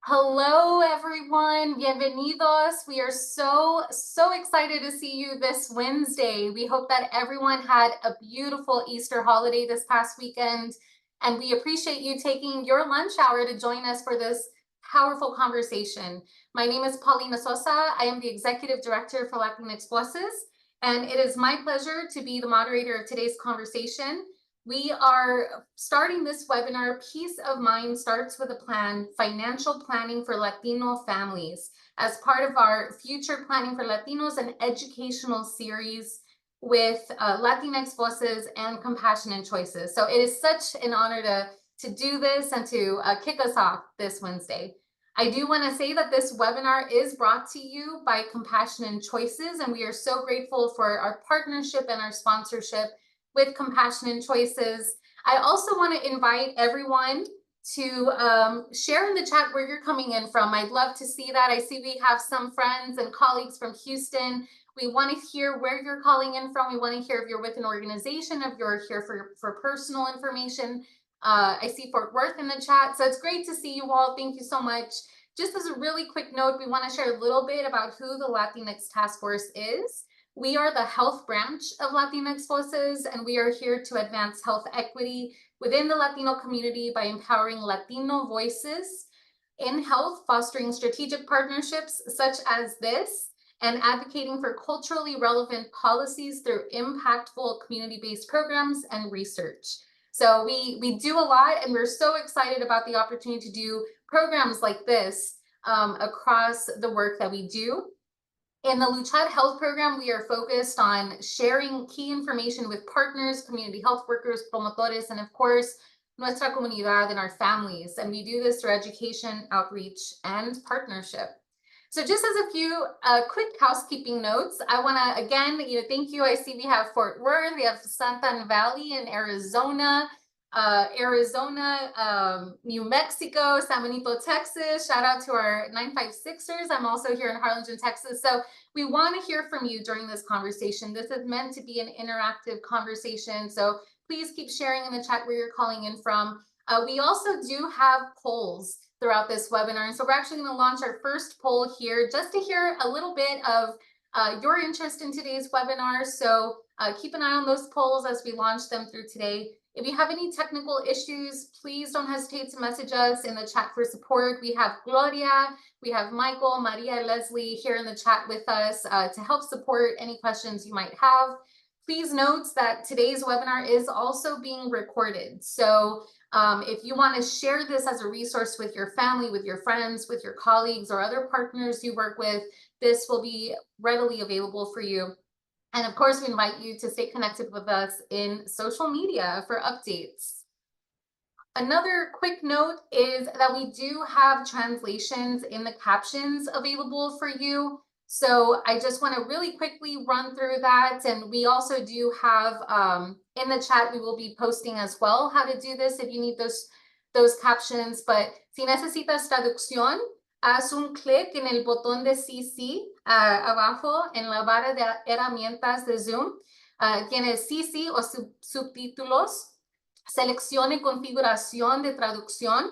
Hello, everyone. Bienvenidos. We are so excited to see you this Wednesday. We hope that everyone had a beautiful Easter holiday this past weekend, and we appreciate you taking your lunch hour to join us for this powerful conversation. My name is Paulina Sosa. I am the Executive Director for Latinx Voices, and it is my pleasure to be the moderator of today's conversation. We are starting this webinar, Peace of Mind Starts with a Plan, Financial Planning for Latino Families, as part of our Future Planning for Latinos, an educational series with Latinx Voices and Compassionate Choices. So it is such an honor to do this and to kick us off this Wednesday. I do want to say that this webinar is brought to you by Compassionate Choices, and we are so grateful for our partnership and our sponsorship with Compassionate Choices. I also want to invite everyone to share in the chat where you're coming in from. I'd love to see that. I see we have some friends and colleagues from Houston. We want to hear where you're calling in from. We want to hear if you're with an organization, if you're here for personal information. I see Fort Worth in the chat. So it's great to see you all. Thank you so much. Just as a really quick note, we want to share a little bit about who the Latinx Task Force is. We are the health branch of Latinx Voices, and we are here to advance health equity within the Latino community by empowering Latino voices in health, fostering strategic partnerships such as this, and advocating for culturally relevant policies through impactful community-based programs and research. So we do a lot, and we're so excited about the opportunity to do programs like this across the work that we do. In the Luchad Health Program, we are focused on sharing key information with partners, community health workers, promotores, and of course, nuestra comunidad and our families. And we do this through education, outreach, and partnership. So just as a few quick housekeeping notes, I want to, again, thank you. I see we have Fort Worth, we have Santa Valley in Arizona, New Mexico, San Benito, Texas. Shout out to our 956ers. I'm also here in Harlingen, Texas. So we want to hear from you during this conversation. This is meant to be an interactive conversation. So please keep sharing in the chat where you're calling in from. We also do have polls throughout this webinar. And so we're actually going to launch our first poll here just to hear a little bit of your interest in today's webinar. So keep an eye on those polls as we launch them through today. If you have any technical issues, please don't hesitate to message us in the chat for support. We have Gloria, we have Michael, Maria, Leslie here in the chat with us to help support any questions you might have. Please note that today's webinar is also being recorded. So if you want to share this as a resource with your family, with your friends, with your colleagues, or other partners you work with, this will be readily available for you. And of course, we invite you to stay connected with us in social media for updates. Another quick note is that we do have translations in the captions available for you. So I just want to really quickly run through that. And we also do have in the chat, we will be posting as well how to do this if you need those captions. But si necesitas traducción, haz un clic en el botón de CC abajo en la barra de herramientas de Zoom. Tiene CC o subtítulos. Seleccione configuración de traducción.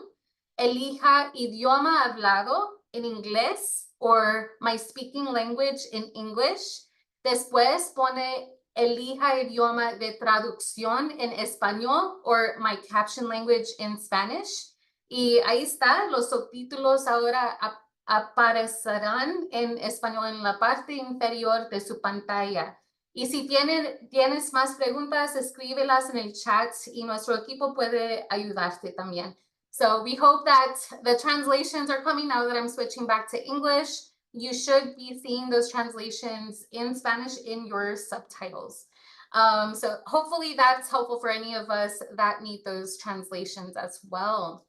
Elija idioma hablado en inglés or my speaking language in English. Después pone elija idioma de traducción en español or my caption language in Spanish. Y ahí está, los subtítulos ahora aparecerán en español en la parte inferior de su pantalla. Y si tienes más preguntas, escríbelas en el chat y nuestro equipo puede ayudarte también. So we hope that the translations are coming now that I'm switching back to English. You should be seeing those translations in Spanish in your subtitles. So hopefully that's helpful for any of us that need those translations as well.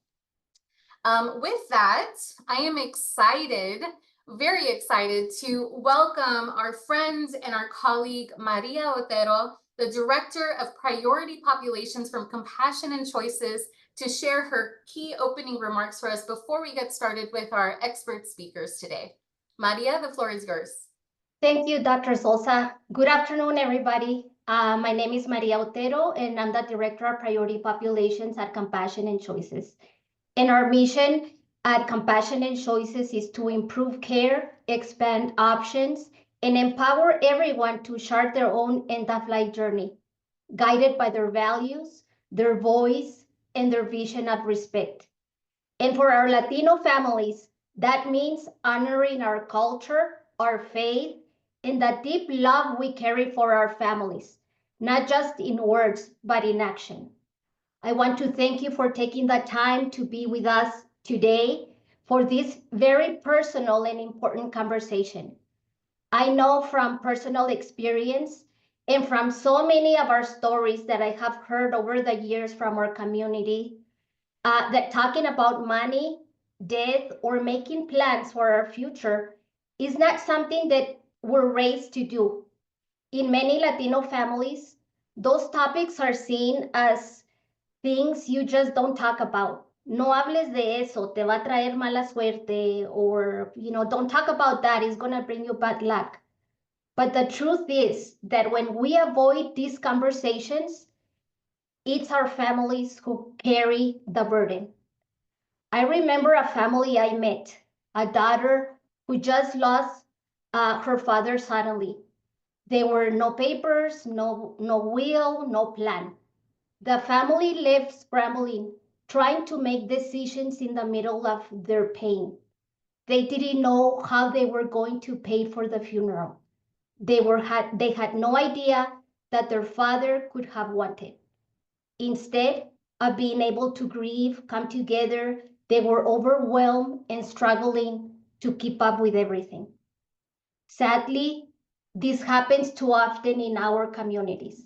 With that, I am excited, very excited to welcome our friend and our colleague, Maria Otero, the Director of Priority Populations from Compassionate Choices, to share her key opening remarks for us before we get started with our expert speakers today. Maria, the floor is yours. Thank you, Dr. Sosa. Good afternoon, everybody. My name is Maria Otero, and I'm the Director of Priority Populations at Compassionate Choices. And our mission at Compassionate Choices is to improve care, expand options, and empower everyone to chart their own end-of-life journey, guided by their values, their voice, and their vision of respect. And for our Latino families, that means honoring our culture, our faith, and the deep love we carry for our families, not just in words, but in action. I want to thank you for taking the time to be with us today for this very personal and important conversation. I know from personal experience and from so many of our stories that I have heard over the years from our community, that talking about money, death, or making plans for our future is not something that we're raised to do. In many Latino families, those topics are seen as things you just don't talk about. No hables de eso, te va a traer mala suerte, or, don't talk about that, it's going to bring you bad luck. But the truth is that when we avoid these conversations, it's our families who carry the burden. I remember a family I met, a daughter who just lost her father suddenly. There were no papers, no will, no plan. The family left scrambling, trying to make decisions in the middle of their pain. They didn't know how they were going to pay for the funeral. They had no idea that their father could have wanted. Instead of being able to grieve, come together, they were overwhelmed and struggling to keep up with everything. Sadly, this happens too often in our communities.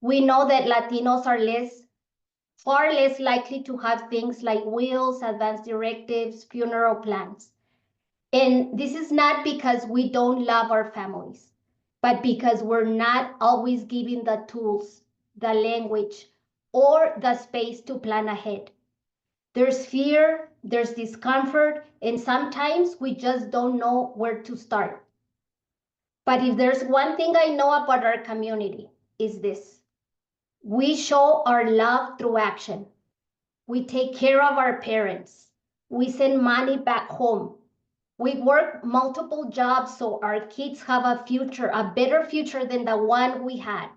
We know that Latinos are far less likely to have things like wills, advance directives, funeral plans. And this is not because we don't love our families, but because we're not always given the tools, the language, or the space to plan ahead. There's fear, there's discomfort, and sometimes we just don't know where to start. But if there's one thing I know about our community, is this: we show our love through action. We take care of our parents. We send money back home. We work multiple jobs so our kids have a future, a better future than the one we had.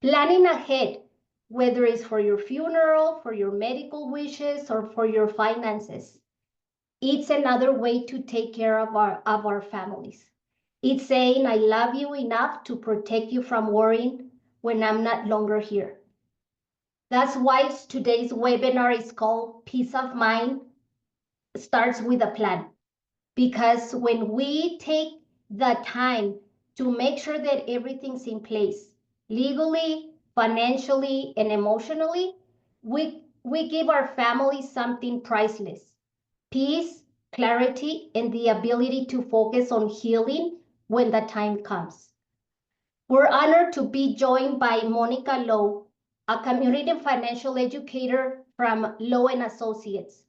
Planning ahead, whether it's for your funeral, for your medical wishes, or for your finances, it's another way to take care of our families. It's saying, I love you enough to protect you from worrying when I'm not longer here. That's why today's webinar is called Peace of Mind Starts with a Plan. Because when we take the time to make sure that everything's in place, legally, financially, and emotionally, we give our families something priceless: peace, clarity, and the ability to focus on healing when the time comes. We're honored to be joined by Mónica Lowe, a community and financial educator from Lowe and Associates,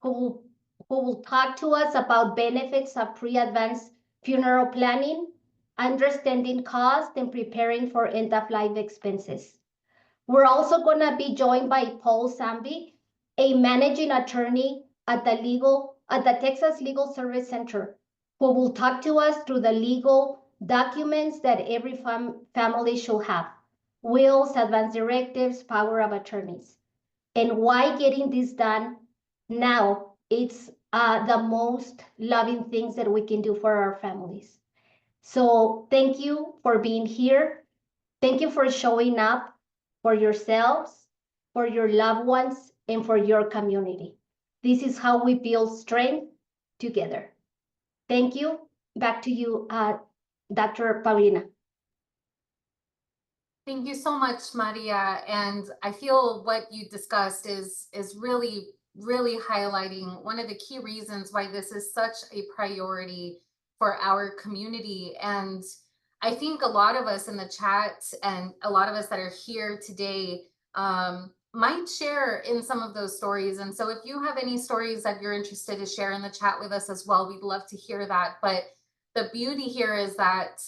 who will talk to us about benefits of pre-advanced funeral planning, understanding cost, and preparing for end-of-life expenses. We're also going to be joined by Paul Zambie, a managing attorney at the Texas Legal Service Center, who will talk to us through the legal documents that every family should have: wills, advance directives, power of attorneys, and why getting this done now it's the most loving things that we can do for our families. So thank you for being here. Thank you for showing up for yourselves, for your loved ones, and for your community. This is how we build strength together. Thank you. Back to you, Dr. Paulina. Thank you so much, Maria. And I feel what you discussed is really, really highlighting one of the key reasons why this is such a priority for our community. And I think a lot of us in the chat and a lot of us that are here today might share in some of those stories. And so if you have any stories that you're interested to share in the chat with us as well, we'd love to hear that. But the beauty here is that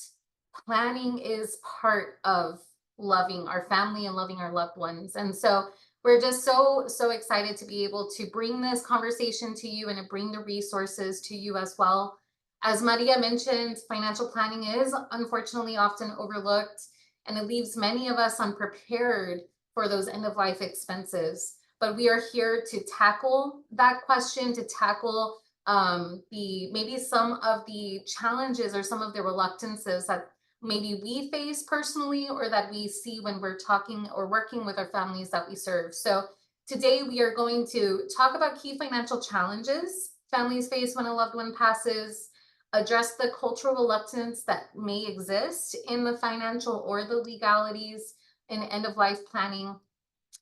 planning is part of loving our family and loving our loved ones. And so we're just so excited to be able to bring this conversation to you and to bring the resources to you as well. As Maria mentioned, financial planning is unfortunately often overlooked, and it leaves many of us unprepared for those end of life expenses. But we are here to tackle that question, to tackle the maybe some of the challenges or some of the reluctances that maybe we face personally or that we see when we're talking or working with our families that we serve. So today we are going to talk about key financial challenges families face when a loved one passes, address the cultural reluctance that may exist in the financial or the legalities in end of life planning,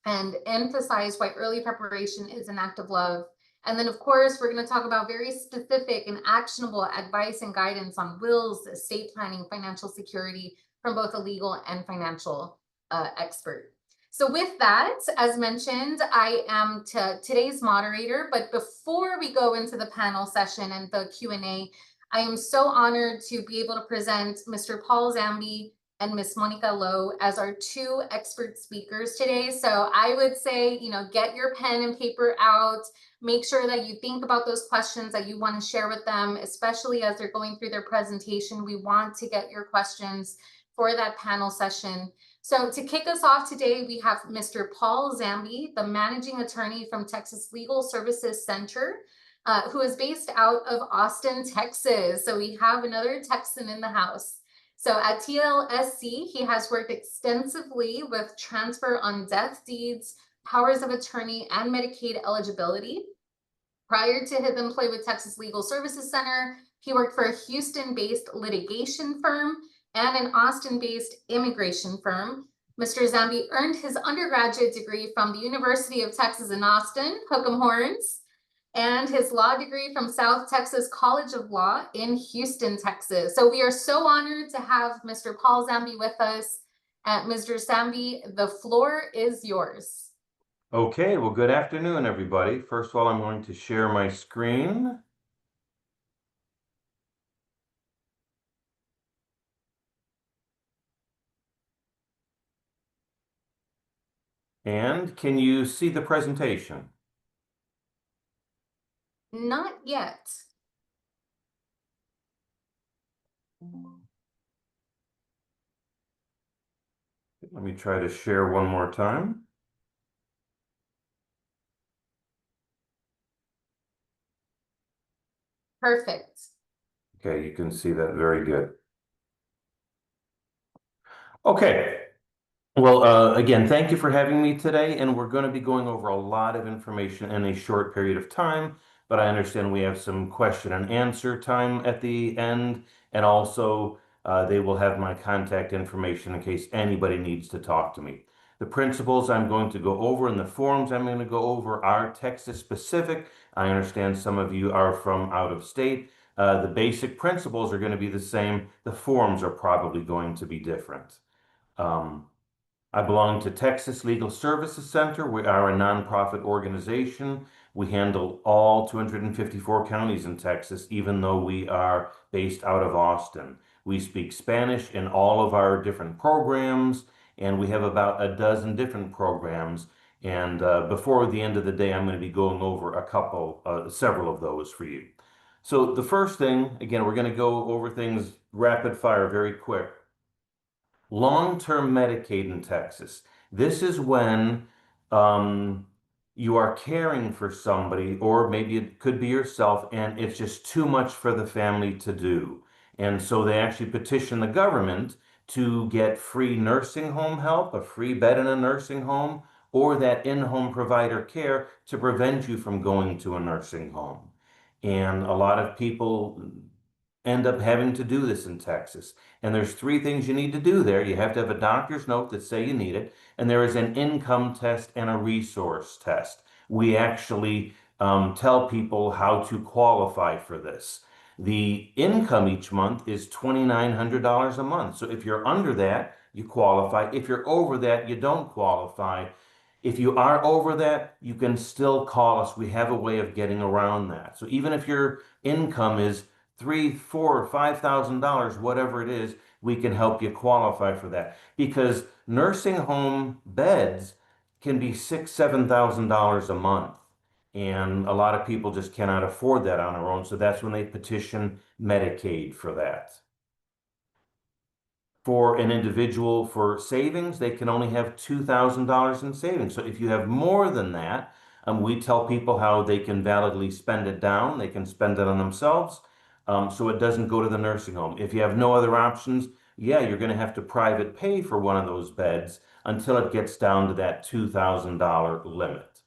and emphasize why early preparation is an act of love. And then, of course, we're going to talk about very specific and actionable advice and guidance on wills, estate planning, financial security from both a legal and financial expert. So with that, as mentioned, I am today's moderator. But before we go into the panel session and the Q&A, I am so honored to be able to present Mr. Paul Zambie and Miss Mónica Lowe as our two expert speakers today. So I would say, get your pen and paper out. Make sure that you think about those questions that you want to share with them, especially as they're going through their presentation. We want to get your questions for that panel session. So to kick us off today, we have Mr. Paul Zambie, the managing attorney from Texas Legal Services Center, who is based out of Austin, Texas. So we have another Texan in the house. So at TLSC, he has worked extensively with transfer on death deeds, powers of attorney, and Medicaid eligibility. Prior to his employment with Texas Legal Services Center, he worked for a Houston-based litigation firm and an Austin-based immigration firm. Mr. Zambie earned his undergraduate degree from the University of Texas in Austin, Hook'em Horns, and his law degree from South Texas College of Law in Houston, Texas. So we are so honored to have Mr. Paul Zambie with us. Mr. Zambie, the floor is yours. Okay, well, good afternoon, everybody. First of all, I'm going to share my screen. And can you see the presentation? Not yet. Let me try to share one more time. Perfect. Okay, you can see that very good. Okay. Well, again, thank you for having me today, and we're going to be going over a lot of information in a short period of time, but I understand we have some question and answer time at the end, and also they will have my contact information in case anybody needs to talk to me. The principles I'm going to go over and the forms I'm going to go over are Texas specific. I understand some of you are from out of state. The basic principles are going to be the same. The forms are probably going to be different. I belong to Texas Legal Services Center. We are a nonprofit organization. We handle all 254 counties in Texas, even though we are based out of Austin. We speak Spanish in all of our different programs, and we have about a dozen different programs. And before the end of the day, I'm going to be going over several of those for you. So the first thing, again, we're going to go over things rapid fire, very quick. Long-term Medicaid in Texas. This is when you are caring for somebody, or maybe it could be yourself, and it's just too much for the family to do. And so they actually petition the government to get free nursing home help, a free bed in a nursing home, or that in-home provider care to prevent you from going to a nursing home. And a lot of people end up having to do this in Texas. And there's three things you need to do there. You have to have a doctor's note that say you need it, and there is an income test and a resource test. We actually tell people how to qualify for this. The income each month is $2,900 a month. So if you're under that, you qualify. If you're over that, you don't qualify. If you are over that, you can still call us. We have a way of getting around that. So even if your income is $3,000, $4,000, $5,000, whatever it is, we can help you qualify for that. Because nursing home beds can be $6,000, $7,000 a month. And a lot of people just cannot afford that on their own. So that's when they petition Medicaid for that. For an individual for savings, they can only have $2,000 in savings. So if you have more than that, we tell people how they can validly spend it down. They can spend it on themselves, so it doesn't go to the nursing home. If you have no other options, yeah, you're going to have to private pay for one of those beds until it gets down to that $2,000 limit.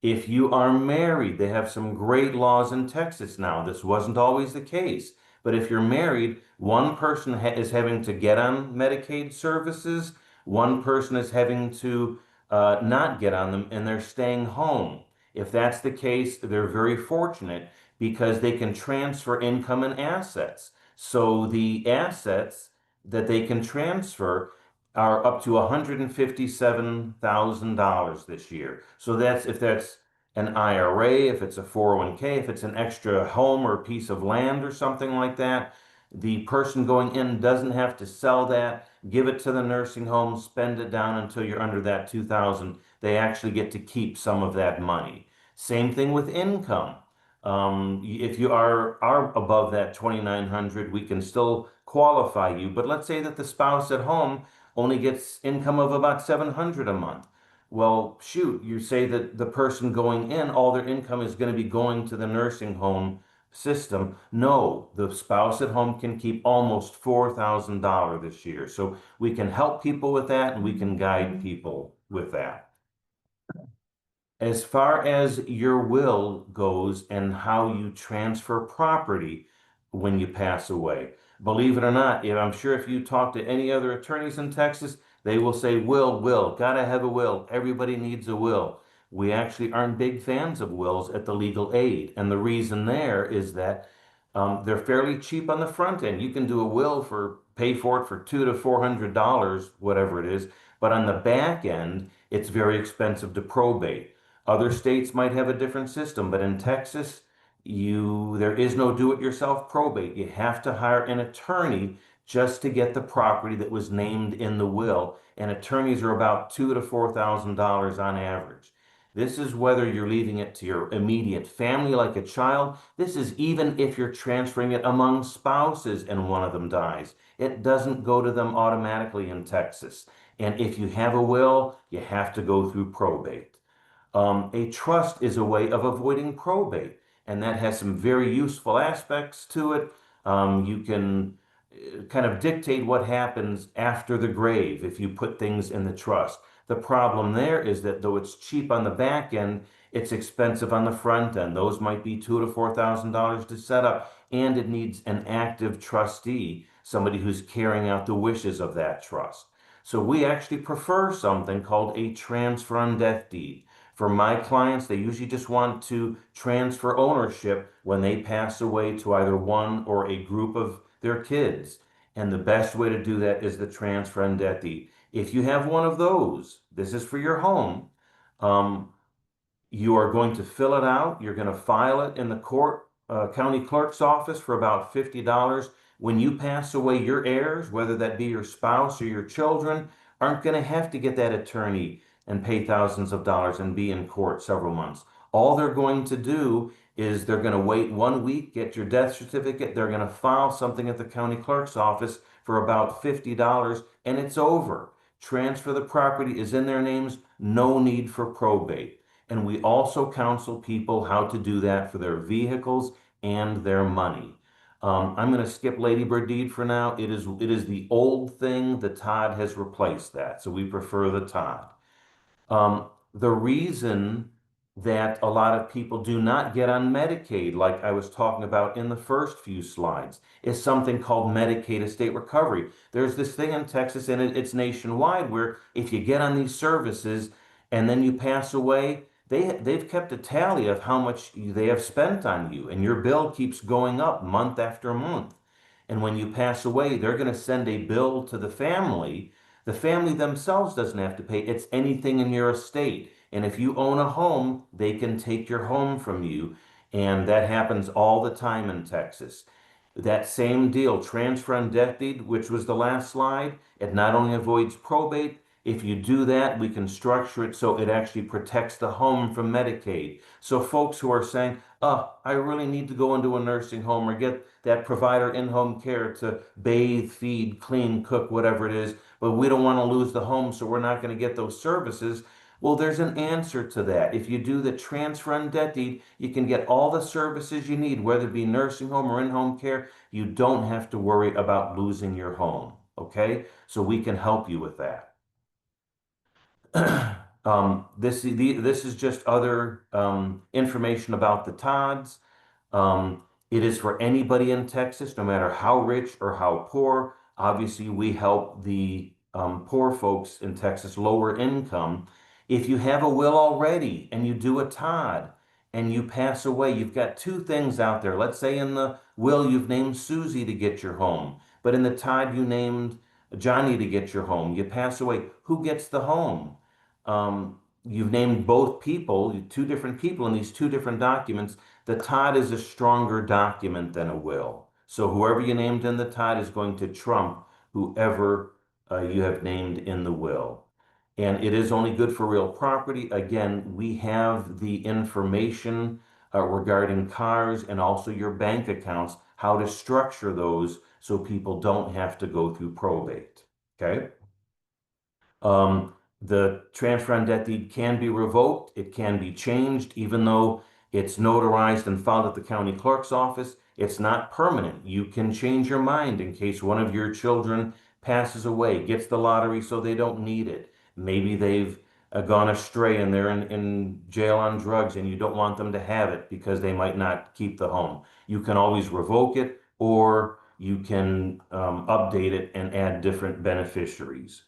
If you are married, they have some great laws in Texas now. This wasn't always the case, but if you're married, one person is having to get on Medicaid services, one person is having to not get on them, and they're staying home. If that's the case, they're very fortunate because they can transfer income and assets. So the assets that they can transfer are up to $157,000 this year. So that's if that's an IRA, if it's a 401k, if it's an extra home or piece of land or something like that, the person going in doesn't have to sell that, give it to the nursing home, spend it down until you're under that 2,000. They actually get to keep some of that money. Same thing with income. If you are above that 2,900, we can still qualify you. But let's say that the spouse at home only gets income of about 700 a month. Well, shoot, you say that the person going in, all their income is going to be going to the nursing home system. No, the spouse at home can keep almost $4,000 this year. So we can help people with that and we can guide people with that. As far as your will goes and how you transfer property when you pass away, believe it or not, I'm sure if you talk to any other attorneys in Texas, they will say, will, gotta have a will. Everybody needs a will. We actually aren't big fans of wills at the legal aid. And the reason there is that they're fairly cheap on the front end. You can do a will pay for it for $200 to $400, whatever it is. But on the back end, it's very expensive to probate. Other states might have a different system, but in Texas, there is no do-it-yourself probate. You have to hire an attorney just to get the property that was named in the will, and attorneys are about $2,000 to $4,000 on average. This is whether you're leaving it to your immediate family like a child. This is even if you're transferring it among spouses and one of them dies. It doesn't go to them automatically in Texas. And if you have a will, you have to go through probate. A trust is a way of avoiding probate, and that has some very useful aspects to it. You can kind of dictate what happens after the grave if you put things in the trust. The problem there is that though it's cheap on the back end, it's expensive on the front end. Those might be $2,000 to $4,000 to set up, and it needs an active trustee, somebody who's carrying out the wishes of that trust. So we actually prefer something called a transfer on death deed. For my clients, they usually just want to transfer ownership when they pass away to either one or a group of their kids. And the best way to do that is the transfer on death deed. If you have one of those, this is for your home, you are going to fill it out. You're going to file it in the county clerk's office for about $50. When you pass away, your heirs, whether that be your spouse or your children, aren't going to have to get that attorney and pay thousands of dollars and be in court several months. All they're going to do is they're going to wait 1 week, get your death certificate. They're going to file something at the county clerk's office for about $50, and it's over. Transfer the property is in their names, no need for probate. And we also counsel people how to do that for their vehicles and their money. I'm going to skip Ladybird Deed for now. It is the old thing. The Todd has replaced that, so we prefer the Todd. The reason that a lot of people do not get on Medicaid, like I was talking about in the first few slides, is something called Medicaid estate recovery. There's this thing in Texas, and it's nationwide, where if you get on these services and then you pass away, they've kept a tally of how much they have spent on you, and your bill keeps going up month after month. And when you pass away, they're going to send a bill to the family. The family themselves doesn't have to pay. It's anything in your estate. And if you own a home, they can take your home from you. And that happens all the time in Texas. That same deal, transfer on death deed, which was the last slide, it not only avoids probate, If you do that, we can structure it so it actually protects the home from Medicaid. So folks who are saying, oh, I really need to go into a nursing home or get that provider in-home care to bathe, feed, clean, cook, whatever it is, but we don't want to lose the home, so we're not going to get those services. Well, there's an answer to that. If you do the transfer on debt deed, you can get all the services you need, whether it be nursing home or in-home care. You don't have to worry about losing your home, okay? So we can help you with that. This is just other information about the TODs. It is for anybody in Texas, no matter how rich or how poor. Obviously, we help the poor folks in Texas, lower income. If you have a will already and you do a TOD and you pass away, you've got two things out there. Let's say in the will you've named Susie to get your home, but in the TOD you named Johnny to get your home. You pass away. Who gets the home? You've named both people, two different people in these two different documents. The TOD is a stronger document than a will. So whoever you named in the TOD is going to trump whoever you have named in the will. And it is only good for real property. Again, we have the information regarding cars and also your bank accounts, how to structure those so people don't have to go through probate. Okay? The transfer on debt deed can be revoked. It can be changed, even though it's notarized and filed at the county clerk's office. It's not permanent. You can change your mind in case one of your children passes away, gets the lottery so they don't need it. Maybe they've gone astray and they're in jail on drugs and you don't want them to have it because they might not keep the home. You can always revoke it, or you can update it and add different beneficiaries.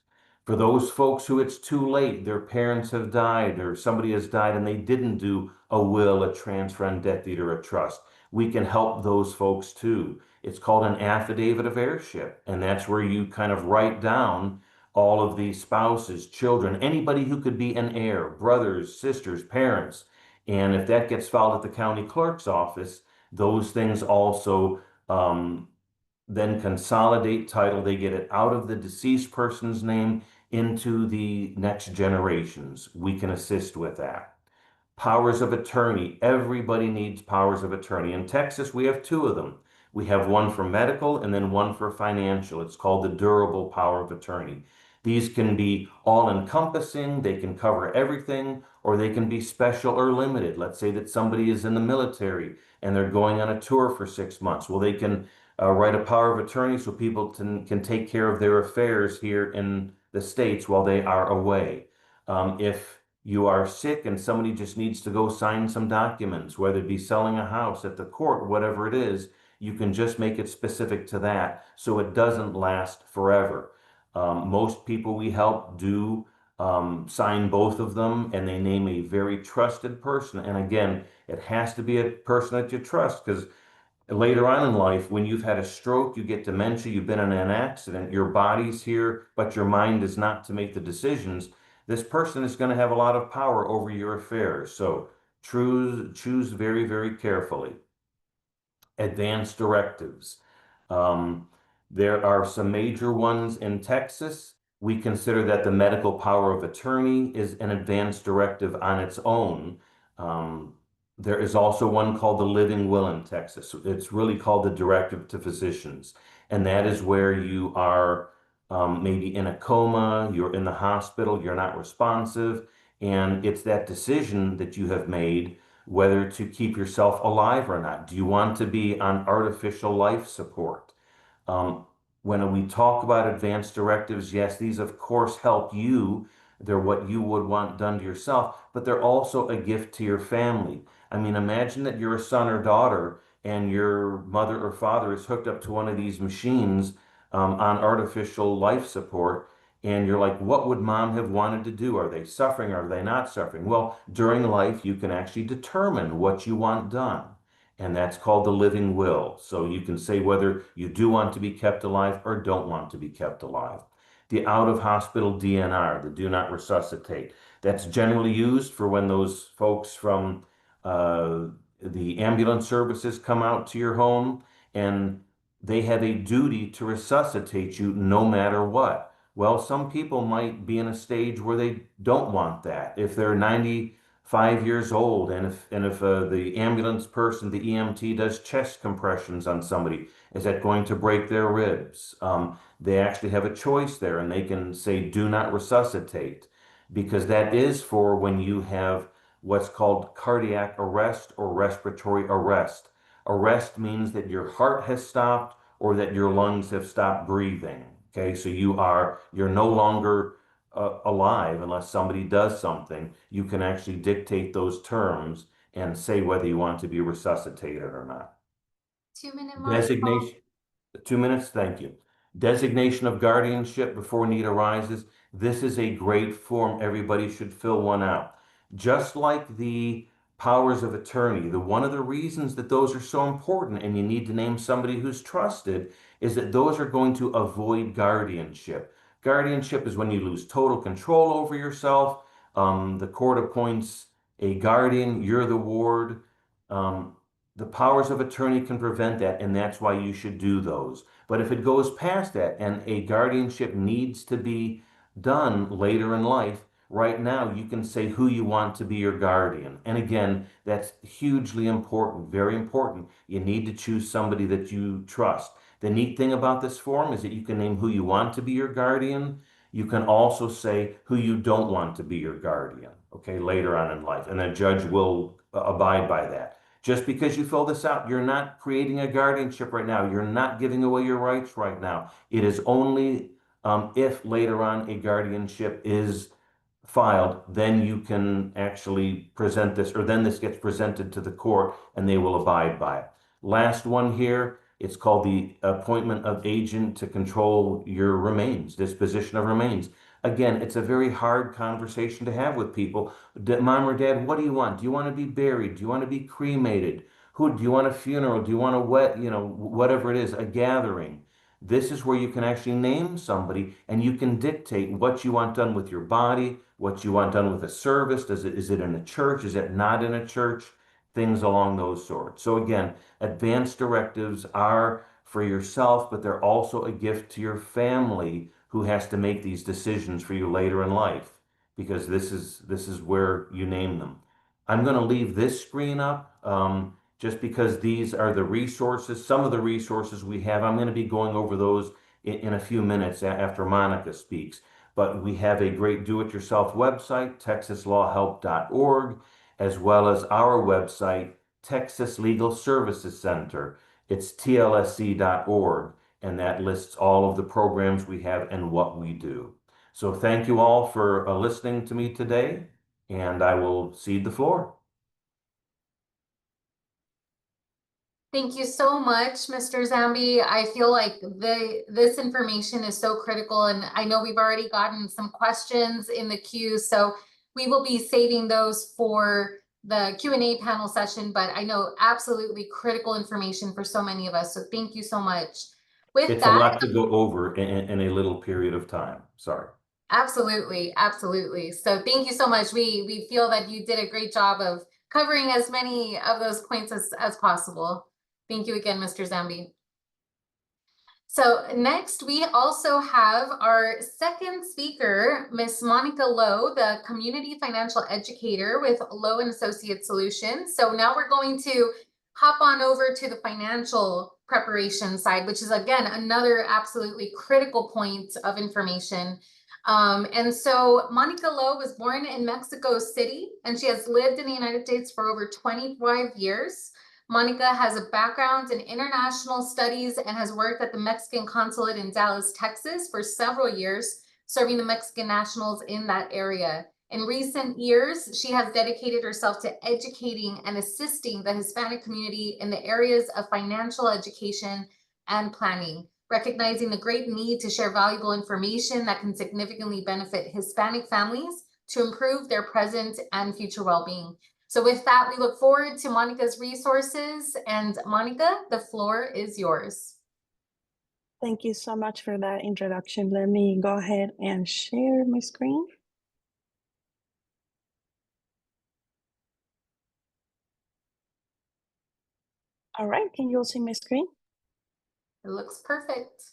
For those folks who it's too late, their parents have died or somebody has died and they didn't do a will, a transfer on debt deed, or a trust, we can help those folks too. It's called an affidavit of heirship, and that's where you kind of write down all of the spouses, children, anybody who could be an heir, brothers, sisters, parents. And if that gets filed at the county clerk's office, those things also then consolidate title. They get it out of the deceased person's name into the next generations. We can assist with that. Powers of attorney. Everybody needs powers of attorney. In Texas, we have two of them. We have one for medical and then one for financial. It's called the durable power of attorney. These can be all-encompassing, they can cover everything, or they can be special or limited. Let's say that somebody is in the military and they're going on a tour for 6 months. Well, they can write a power of attorney so people can take care of their affairs here in the States while they are away. If you are sick and somebody just needs to go sign some documents, whether it be selling a house at the court, whatever it is, you can just make it specific to that so it doesn't last forever. Most people we help do sign both of them, and they name a very trusted person. And again, it has to be a person that you trust, because later on in life, when you've had a stroke, you get dementia, you've been in an accident, your body's here, but your mind is not to make the decisions. This person is going to have a lot of power over your affairs. So choose very, very carefully. Advance directives. There are some major ones in Texas. We consider that the medical power of attorney is an advance directive on its own. There is also one called the living will in Texas. It's really called the directive to physicians. And that is where you are maybe in a coma, you're in the hospital, you're not responsive, and it's that decision that you have made whether to keep yourself alive or not. Do you want to be on artificial life support? When we talk about advance directives, yes, these of course help you. They're what you would want done to yourself, but they're also a gift to your family. I mean, imagine that you're a son or daughter and your mother or father is hooked up to one of these machines on artificial life support, and you're like, what would mom have wanted to do? Are they suffering? Are they not suffering? Well, during life, you can actually determine what you want done. And that's called the living will. So you can say whether you do want to be kept alive or don't want to be kept alive. The out-of-hospital DNR, the do not resuscitate. That's generally used for when those folks from the ambulance services come out to your home and they have a duty to resuscitate you no matter what. Well, some people might be in a stage where they don't want that. If they're 95 years old, and if the ambulance person, the EMT, does chest compressions on somebody, is that going to break their ribs? They actually have a choice there, and they can say, do not resuscitate, because that is for when you have what's called cardiac arrest or respiratory arrest. Arrest means that your heart has stopped or that your lungs have stopped breathing. Okay, so you're no longer alive unless somebody does something. You can actually dictate those terms and say whether you want to be resuscitated or not. 2-minute mark. Designation, 2 minutes, thank you. Designation of guardianship before need arises. This is a great form. Everybody should fill one out. Just like the powers of attorney, one of the reasons that those are so important and you need to name somebody who's trusted is that those are going to avoid guardianship. Guardianship is when you lose total control over yourself. The court appoints a guardian, you're the ward. The powers of attorney can prevent that, and that's why you should do those. But if it goes past that and a guardianship needs to be done later in life, right now you can say who you want to be your guardian. And again, that's hugely important, very important. You need to choose somebody that you trust. The neat thing about this form is that you can name who you want to be your guardian. You can also say who you don't want to be your guardian, okay, later on in life. And a judge will abide by that. Just because you fill this out, you're not creating a guardianship right now. You're not giving away your rights right now. It is only if later on a guardianship is filed, then you can actually present this, or then this gets presented to the court and they will abide by it. Last one here, it's called the appointment of agent to control your remains, disposition of remains. Again, it's a very hard conversation to have with people. Mom or dad, what do you want? Do you want to be buried? Do you want to be cremated? Do you want a funeral? Do you want a whatever it is, a gathering? This is where you can actually name somebody and you can dictate what you want done with your body, what you want done with a service. Is it in a church? Is it not in a church? Things along those sorts. So again, advanced directives are for yourself, but they're also a gift to your family who has to make these decisions for you later in life, because this is where you name them. I'm going to leave this screen up just because these are the resources, some of the resources we have. I'm going to be going over those in a few minutes after Monica speaks. But we have a great do-it-yourself website, texaslawhelp.org, as well as our website, Texas Legal Services Center. It's tlsc.org, and that lists all of the programs we have and what we do. So thank you all for listening to me today, and I will cede the floor. Thank you so much, Mr. Zambie. I feel like this information is so critical, and I know we've already gotten some questions in the queue, so we will be saving those for the Q&A panel session, but I know absolutely critical information for so many of us, so thank you so much. It's a lot to go over in a little period of time. Sorry. Absolutely, absolutely. So thank you so much. We feel that you did a great job of covering as many of those points as possible. Thank you again, Mr. Zambie. So next, we also have our second speaker, Miss Mónica Lowe, the community financial educator with Lowe and Associates Solutions. So now we're going to hop on over to the financial preparation side, which is again another absolutely critical point of information. And so Mónica Lowe was born in Mexico City, and she has lived in the United States for over 25 years. Mónica has a background in international studies and has worked at the Mexican consulate in Dallas, Texas for several years, serving the Mexican nationals in that area. In recent years, she has dedicated herself to educating and assisting the Hispanic community in the areas of financial education and planning, recognizing the great need to share valuable information that can significantly benefit Hispanic families to improve their present and future well-being. So with that, we look forward to Monica's resources. And Monica, the floor is yours. Thank you so much for that introduction. Let me go ahead and share my screen. All right, can you all see my screen? It looks perfect.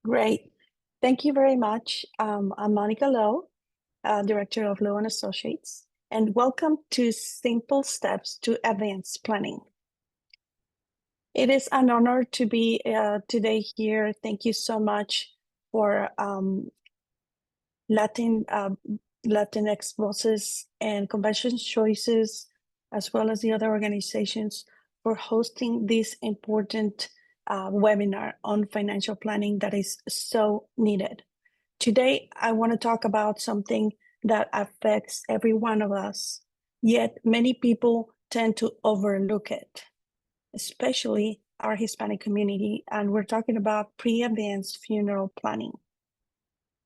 Great. Thank you very much. I'm Mónica Lowe, Director of Lowe & Associates, and welcome to Simple Steps to Advanced Planning. It is an honor to be today here. Thank you so much for Latinx Voices and Convention Choices, as well as the other organizations, for hosting this important webinar on financial planning that is so needed. Today, I want to talk about something that affects every one of us, yet many people tend to overlook it, especially our Hispanic community, and we're talking about pre-advanced funeral planning.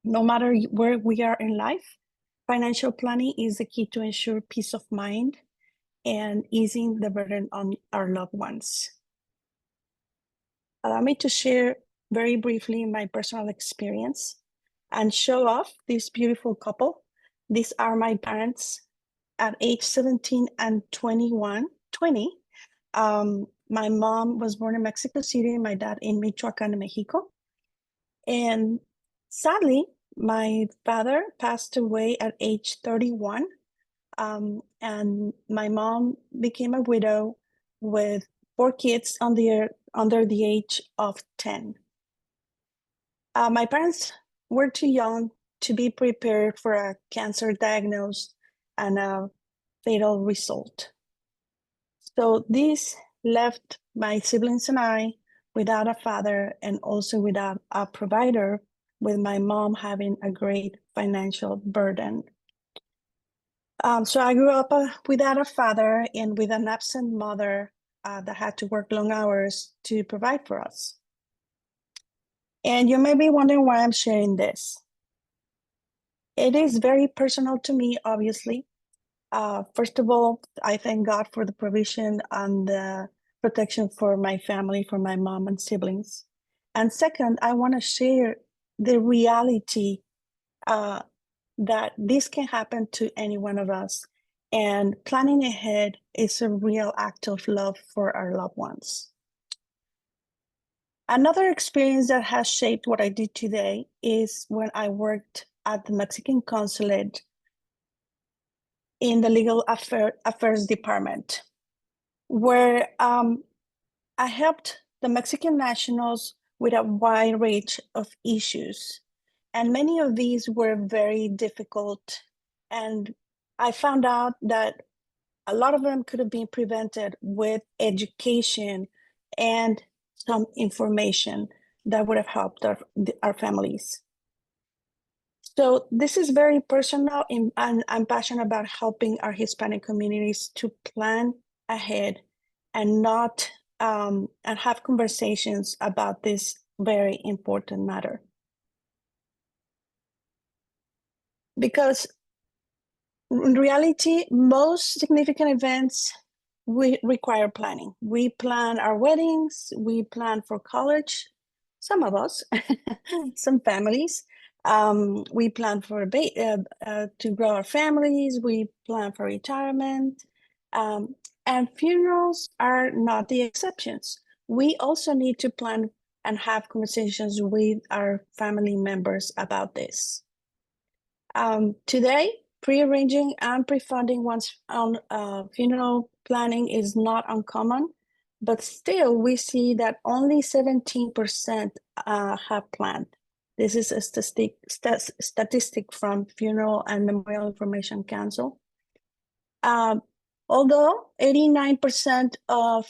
No matter where we are in life, financial planning is the key to ensure peace of mind and easing the burden on our loved ones. Allow me to share very briefly my personal experience and show off this beautiful couple. These are my parents at age 17 and 20. My mom was born in Mexico City, my dad in Michoacán, Mexico. And sadly, my father passed away at age 31. And my mom became a widow with 4 kids under the age of 10. My parents were too young to be prepared for a cancer diagnosis and a fatal result. So this left my siblings and I without a father and also without a provider, with my mom having a great financial burden. So I grew up without a father and with an absent mother that had to work long hours to provide for us. And you may be wondering why I'm sharing this. It is very personal to me, obviously. First of all, I thank God for the provision and the protection for my family, for my mom and siblings. And second, I want to share the reality that this can happen to any one of us. And planning ahead is a real act of love for our loved ones. Another experience that has shaped what I do today is when I worked at the Mexican consulate in the legal affairs department, where I helped the Mexican nationals with a wide range of issues. And many of these were very difficult. And I found out that a lot of them could have been prevented with education and some information that would have helped our families. So this is very personal, and I'm passionate about helping our Hispanic communities to plan ahead and not and have conversations about this very important matter. Because in reality, most significant events require planning. We plan our weddings, we plan for college, some of us, some families. We plan for to grow our families, we plan for retirement, and funerals are not the exceptions. We also need to plan and have conversations with our family members about this. Today, pre-arranging and pre-funding one's own funeral planning is not uncommon, but still we see that only 17% have planned. This is a statistic from Funeral and Memorial Information Council. Although 89%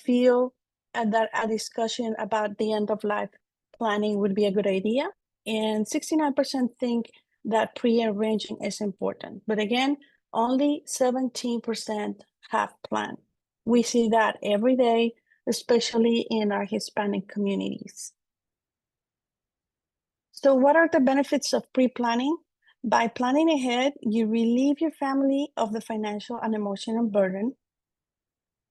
feel that a discussion about the end of life planning would be a good idea, and 69% think that pre-arranging is important. But again, only 17% have planned. We see that every day, especially in our Hispanic communities. So what are the benefits of pre-planning? By planning ahead, you relieve your family of the financial and emotional burden.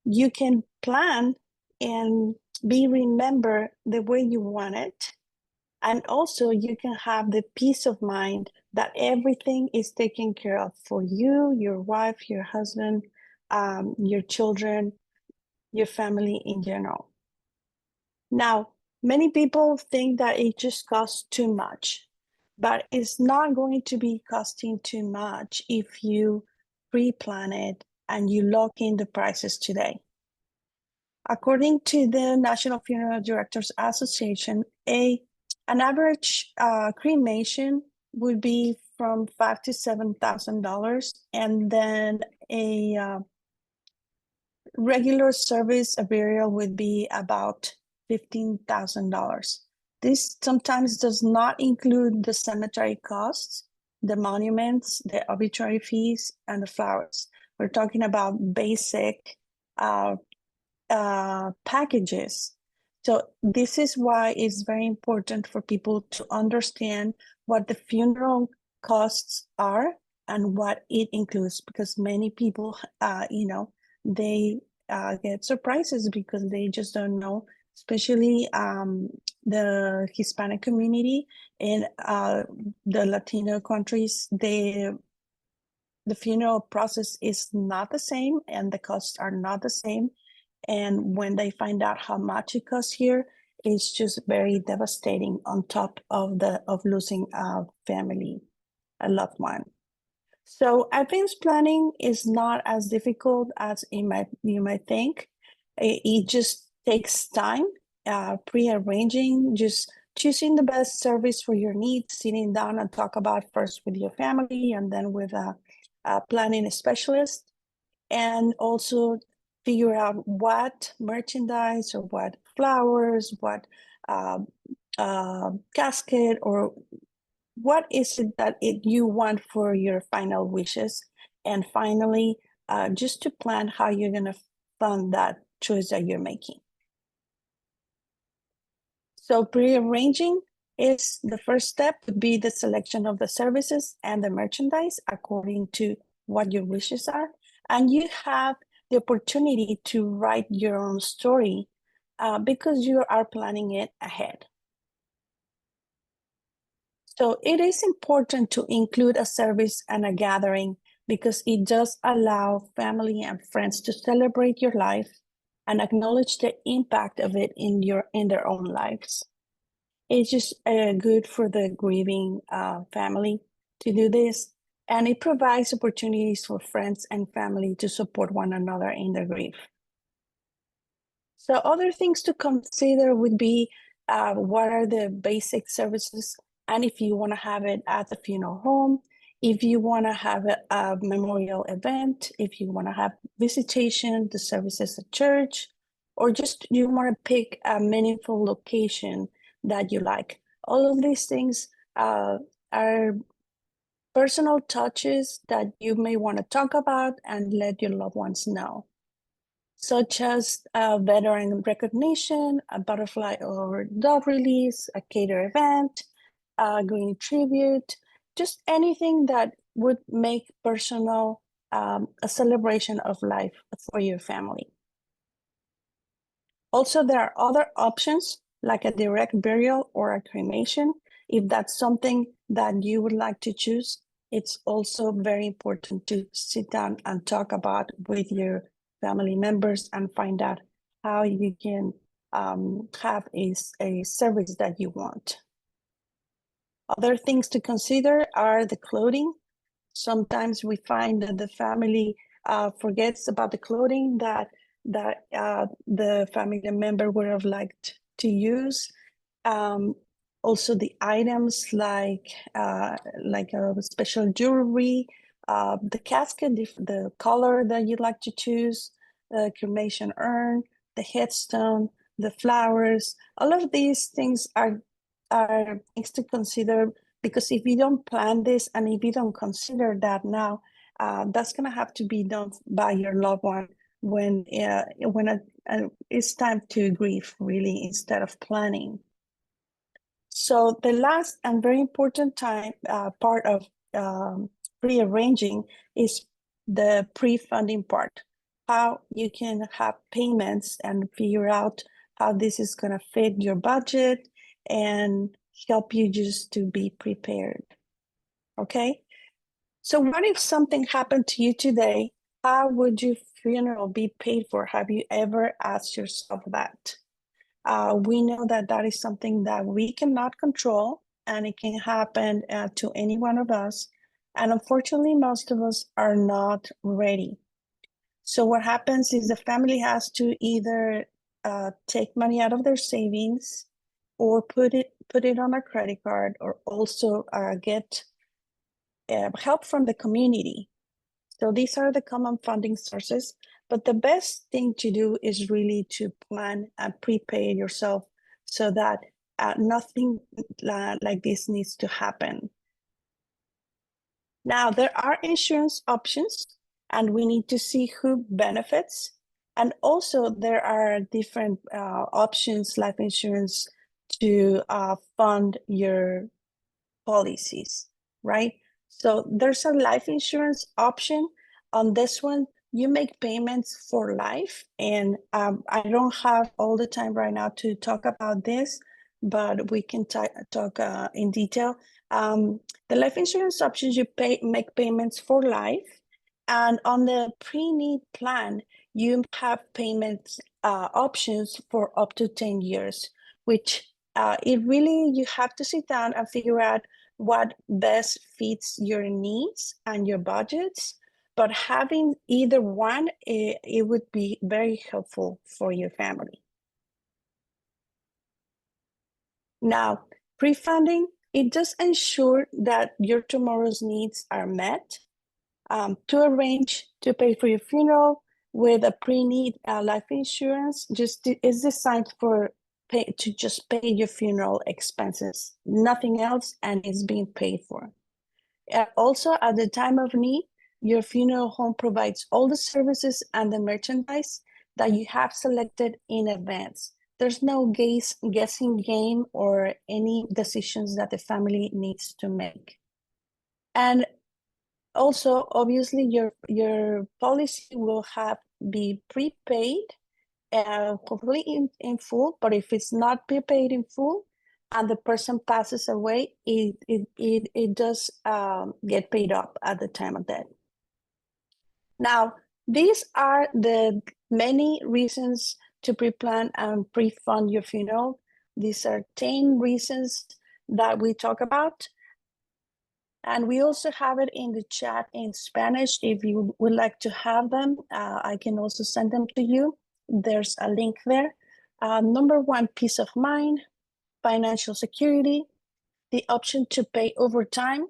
You can plan and be remembered the way you want it. And also you can have the peace of mind that everything is taken care of for you, your wife, your husband, your children, your family in general. Now, many people think that it just costs too much. but it's not going to be costing too much if you pre-plan it and you lock in the prices today. According to the National Funeral Directors Association, an average cremation would be from $5,000 to $7,000, and then a regular service, a burial, would be about $15,000. This sometimes does not include the cemetery costs, the monuments, the obituary fees, and the flowers. We're talking about basic packages. So this is why it's very important for people to understand what the funeral costs are and what it includes, because many people, they get surprises because they just don't know, especially the Hispanic community in the Latino countries. The funeral process is not the same and the costs are not the same. And when they find out how much it costs here, it's just very devastating on top of losing a family, a loved one. So advanced planning is not as difficult as you might think. It just takes time, pre-arranging, just choosing the best service for your needs, sitting down and talk about first with your family and then with a planning specialist, and also figure out what merchandise or what flowers, what casket, or what is it that you want for your final wishes. And finally, just to plan how you're going to fund that choice that you're making. So pre-arranging is the first step, would be the selection of the services and the merchandise according to what your wishes are. And you have the opportunity to write your own story because you are planning it ahead. So it is important to include a service and a gathering because it does allow family and friends to celebrate your life and acknowledge the impact of it in their own lives. It's just good for the grieving family to do this, and it provides opportunities for friends and family to support one another in their grief. So other things to consider would be what are the basic services, and if you want to have it at the funeral home, if you want to have a memorial event, if you want to have visitation, the services at church, or just you want to pick a meaningful location that you like. All of these things are personal touches that you may want to talk about and let your loved ones know, such as veteran recognition, a butterfly or dove release, a cater event, a green tribute, just anything that would make personal a celebration of life for your family. Also, there are other options like a direct burial or a cremation. If that's something that you would like to choose, it's also very important to sit down and talk about with your family members and find out how you can have a service that you want. Other things to consider are the clothing. Sometimes we find that the family forgets about the clothing that the family member would have liked to use. Also the items like a special jewelry, the casket, the color that you'd like to choose, the cremation urn, the headstone, the flowers. All of these things are things to consider, because if you don't plan this and if you don't consider that now, that's going to have to be done by your loved one when it's time to grieve, really, instead of planning. So the last and very important part of pre-arranging is the pre-funding part, how you can have payments and figure out how this is going to fit your budget and help you just to be prepared. Okay, so what if something happened to you today? How would your funeral be paid for? Have you ever asked yourself that? We know that that is something that we cannot control, and it can happen to any one of us. And unfortunately, most of us are not ready. So what happens is the family has to either take money out of their savings or put it on a credit card, or also get help from the community. So these are the common funding sources, but the best thing to do is really to plan and prepare yourself so that nothing like this needs to happen. Now, there are insurance options, and we need to see who benefits. And also there are different options, life insurance, to fund your policies, right? So there's a life insurance option. On this one, you make payments for life. And I don't have all the time right now to talk about this, but we can talk in detail. The life insurance options, you make payments for life. And on the pre-need plan, you have payments options for up to 10 years, which it really, you have to sit down and figure out what best fits your needs and your budgets. But having either one, it would be very helpful for your family. Now, pre-funding, it does ensure that your tomorrow's needs are met. To arrange to pay for your funeral with a pre-need life insurance is designed to just pay your funeral expenses, nothing else, and it's being paid for. Also, at the time of need, your funeral home provides all the services and the merchandise that you have selected in advance. There's no guessing game or any decisions that the family needs to make. And also, obviously, your policy will be prepaid, completely in full. But if it's not prepaid in full and the person passes away, it does get paid up at the time of death. Now, these are the many reasons to pre-plan and pre-fund your funeral. These are 10 reasons that we talk about. And we also have it in the chat in Spanish. If you would like to have them, I can also send them to you. There's a link there. Number one, peace of mind, financial security, the option to pay over time,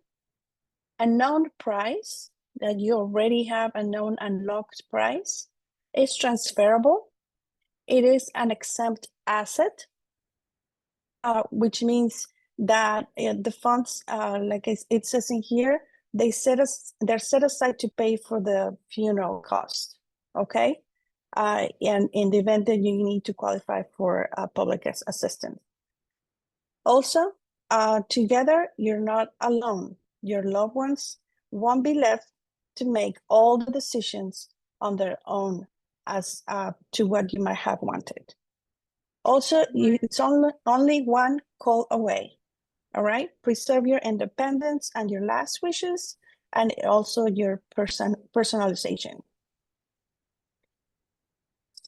a known price, that you already have a known and locked price. It's transferable. It is an exempt asset, which means that the funds, like it says in here, they're set aside to pay for the funeral cost, okay? And in the event that you need to qualify for public assistance. Also, together, you're not alone. Your loved ones won't be left to make all the decisions on their own as to what you might have wanted. Also, it's only one call away. All right, preserve your independence and your last wishes, and also your personalization.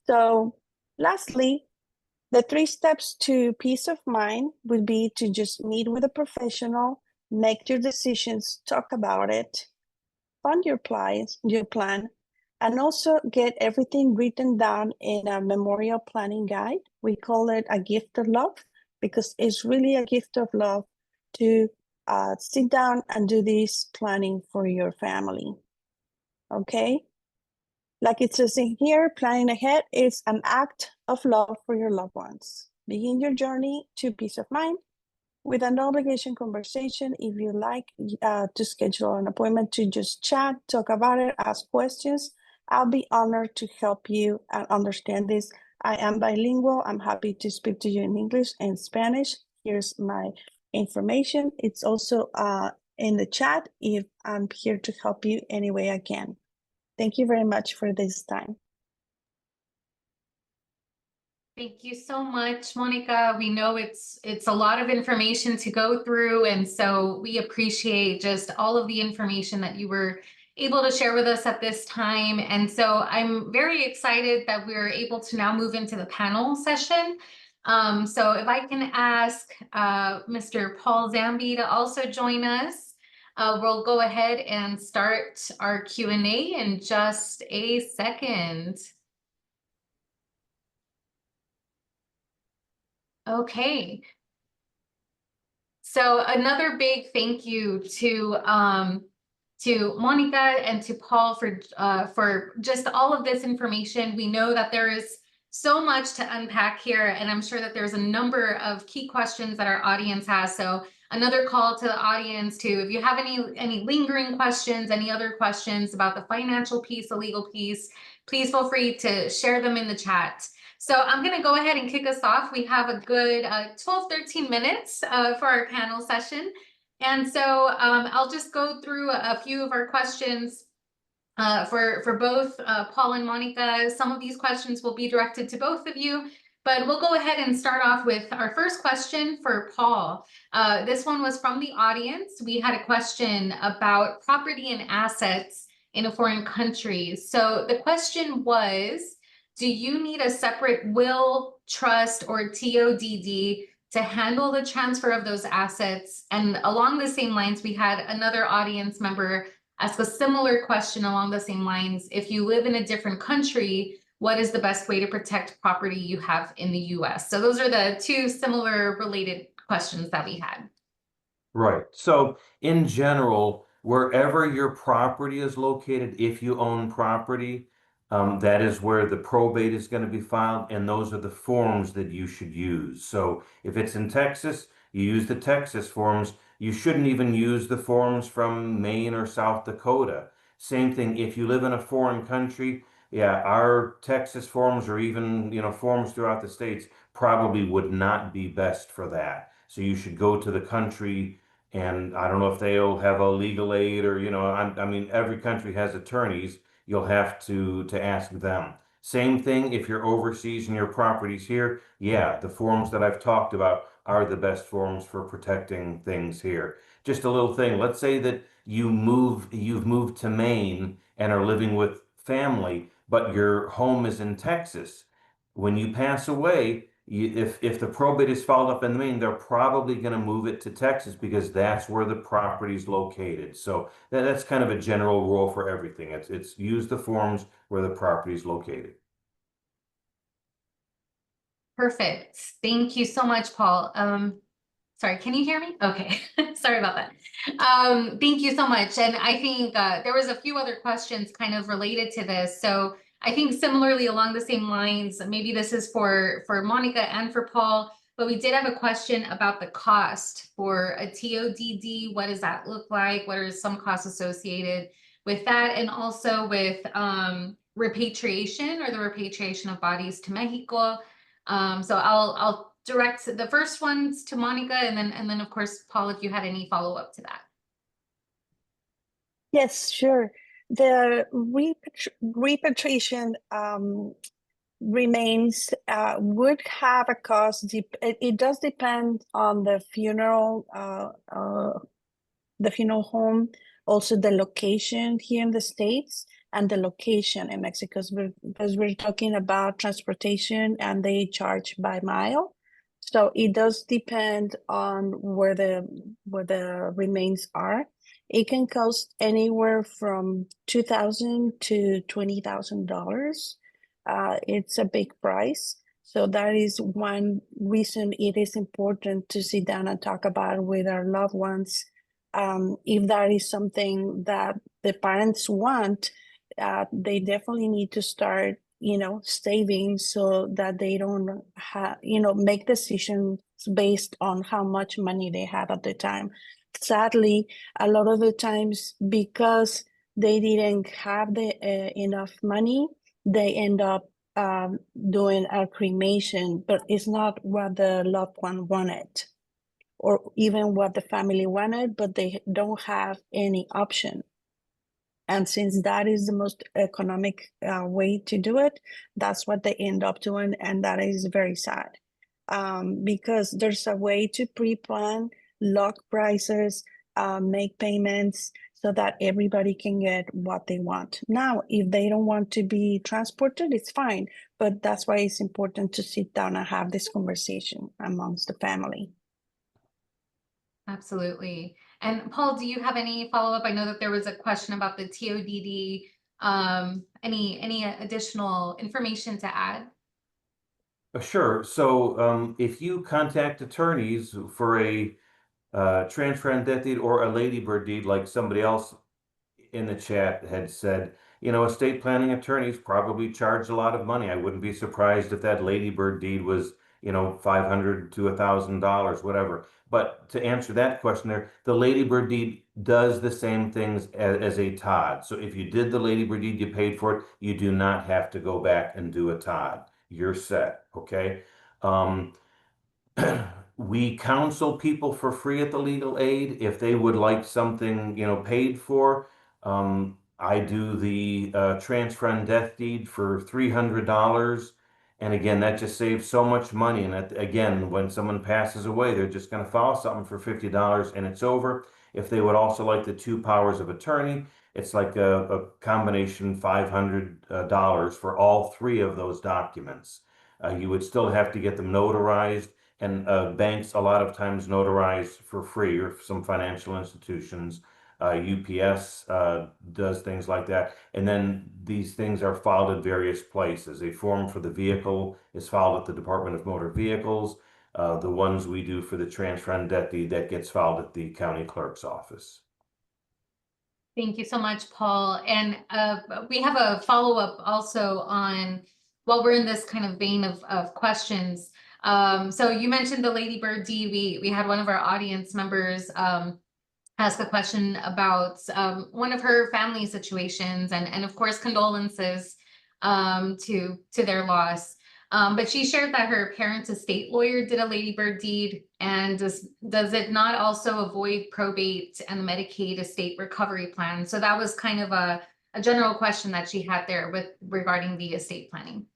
So lastly, the 3 steps to peace of mind would be to just meet with a professional, make your decisions, talk about it, fund your plan, and also get everything written down in a memorial planning guide. We call it a gift of love, because it's really a gift of love to sit down and do this planning for your family, okay? Like it says in here, planning ahead is an act of love for your loved ones. Begin your journey to peace of mind with an obligation conversation. If you like to schedule an appointment to just chat, talk about it, ask questions, I'll be honored to help you understand this. I am bilingual. I'm happy to speak to you in English and Spanish. Here's my information. It's also in the chat if I'm here to help you any way I can. Thank you very much for this time. Thank you so much, Monica. We know it's a lot of information to go through, and so we appreciate just all of the information that you were able to share with us at this time. And so I'm very excited that we're able to now move into the panel session. So if I can ask Mr. Paul Zambie to also join us, we'll go ahead and start our Q&A in just a second. Okay. So another big thank you to Monica and to Paul for just all of this information. We know that there is so much to unpack here, and I'm sure that there's a number of key questions that our audience has. So another call to the audience to, if you have any lingering questions, any other questions about the financial piece, the legal piece, please feel free to share them in the chat. So I'm going to go ahead and kick us off. We have a good 12, 13 minutes for our panel session. And so I'll just go through a few of our questions for both Paul and Monica. Some of these questions will be directed to both of you, but we'll go ahead and start off with our first question for Paul. This one was from the audience. We had a question about property and assets in a foreign country. So the question was, do you need a separate will, trust, or TODD to handle the transfer of those assets? And along the same lines, we had another audience member ask a similar question along the same lines. If you live in a different country, what is the best way to protect property you have in the US? So those are the two similar related questions that we had. Right. So in general, wherever your property is located, if you own property, that is where the probate is going to be filed, and those are the forms that you should use. So if it's in Texas, you use the Texas forms. You shouldn't even use the forms from Maine or South Dakota. Same thing, if you live in a foreign country, yeah, our Texas forms or even, forms throughout the states probably would not be best for that. So you should go to the country, and I don't know if they'll have a legal aid or, I mean, every country has attorneys. You'll have to ask them. Same thing if you're overseas and your property's here. Yeah, the forms that I've talked about are the best forms for protecting things here. Just a little thing. Let's say that you've moved to Maine and are living with family, but your home is in Texas. When you pass away, if the probate is filed up in Maine, they're probably going to move it to Texas because that's where the property is located. So that's kind of a general rule for everything. It's use the forms where the property is located. Perfect. Thank you so much, Paul. Sorry, can you hear me? Okay, sorry about that. Thank you so much. And I think there was a few other questions kind of related to this. So I think similarly along the same lines, maybe this is for Monica and for Paul, but we did have a question about the cost for a TODD. What does that look like? What are some costs associated with that? And also with repatriation or the repatriation of bodies to Mexico. So I'll direct the first ones to Monica, and then of course, Paul, if you had any follow-up to that. Yes, sure. The repatriation remains would have a cost. It does depend on the funeral home, also the location here in the States and the location in Mexico, because we're talking about transportation and they charge by mile. So it does depend on where the remains are. It can cost anywhere from $2,000 to $20,000. It's a big price. So that is one reason it is important to sit down and talk about with our loved ones. If that is something that the parents want, they definitely need to start, saving so that they don't have, make decisions based on how much money they have at the time. Sadly, a lot of the times, because they didn't have enough money, they end up doing a cremation, but it's not what the loved one wanted, or even what the family wanted, but they don't have any option. And since that is the most economic way to do it, that's what they end up doing. And that is very sad, because there's a way to pre-plan, lock prices, make payments. so that everybody can get what they want. Now, if they don't want to be transported, it's fine, but that's why it's important to sit down and have this conversation amongst the family. Absolutely. And Paul, do you have any follow-up? I know that there was a question about the TODD. Any additional information to add? Sure. So if you contact attorneys for a transfer and death deed or a ladybird deed, like somebody else in the chat had said, estate planning attorneys probably charge a lot of money. I wouldn't be surprised if that ladybird deed was, $500 to $1,000, whatever. But to answer that question there, the ladybird deed does the same things as a TOD. So if you did the ladybird deed, you paid for it, you do not have to go back and do a TOD. You're set, okay? We counsel people for free at the legal aid if they would like something, paid for. I do the transfer and death deed for $300. And again, that just saves so much money. And that, again, when someone passes away, they're just going to file something for $50 and it's over. If they would also like the 2 powers of attorney, it's like a combination $500 for all 3 of those documents. You would still have to get them notarized. And banks a lot of times notarize for free, or some financial institutions. UPS does things like that. And then these things are filed at various places. A form for the vehicle is filed at the Department of Motor Vehicles. The ones we do for the transfer and death deed, that gets filed at the county clerk's office. Thank you so much, Paul. And we have a follow-up also on, while we're in this kind of vein of questions. So you mentioned the ladybird deed. We had one of our audience members ask a question about one of her family situations, and of course condolences to their loss. But she shared that her parents' estate lawyer did a ladybird deed, and does it not also avoid probate and the Medicaid estate recovery plan? So that was kind of a general question that she had there regarding the estate planning.